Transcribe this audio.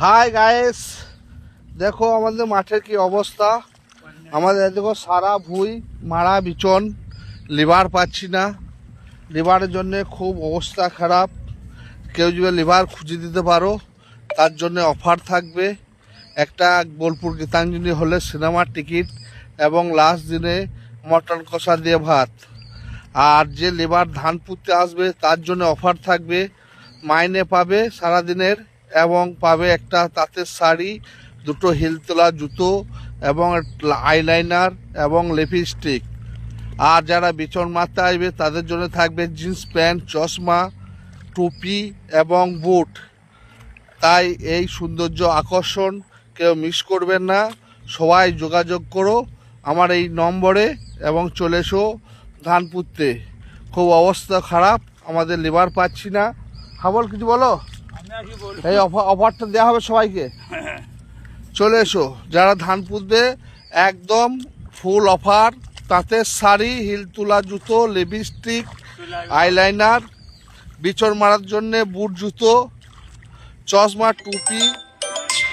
Hi guys, দেখো আমাদের মাঠের কি অবস্থা। আমাদের দেখো সারা ভুঁই মারা বিচন, লিভার পাচ্ছি না। লিভারের জন্য খুব অবস্থা খারাপ। কেউ যদি লিভার খুঁজে দিতে পারো তার জন্য অফার থাকবে। একটা বোলপুর গীতাঞ্জলি হলে সিনেমার টিকিট এবং লাস্ট দিনে মটন কষা দিয়ে ভাত। আর যে লিভার ধান পুঁততে আসবে তার জন্য অফার থাকবে, মাইনে পাবে সারাদিনের এবং পাবে একটা তাঁতের শাড়ি, দুটো হিল তোলা জুতো এবং আইলাইনার এবং লিপস্টিক। আর যারা বিচন মারতে আসবে তাদের জন্য থাকবে জিন্স প্যান্ট, চশমা, টুপি এবং বুট। তাই এই সৌন্দর্য আকর্ষণ কেউ মিস করবেন না। সবাই যোগাযোগ করো আমার এই নম্বরে এবং চলে এসো ধান পুঁততে। খুব অবস্থা খারাপ, আমাদের লিভার পাচ্ছি না। হাবল কিছু বলো। এই অফারটা দেওয়া হবে সবাইকে, চলে এসো। যারা ধান পুঁতবে একদম ফুল অফার, তাঁতের শাড়ি, হিল তোলা জুতো, লিপস্টিক, আইলাইনার, বিচন মারার জন্যে বুট জুতো, চশমা, টুপি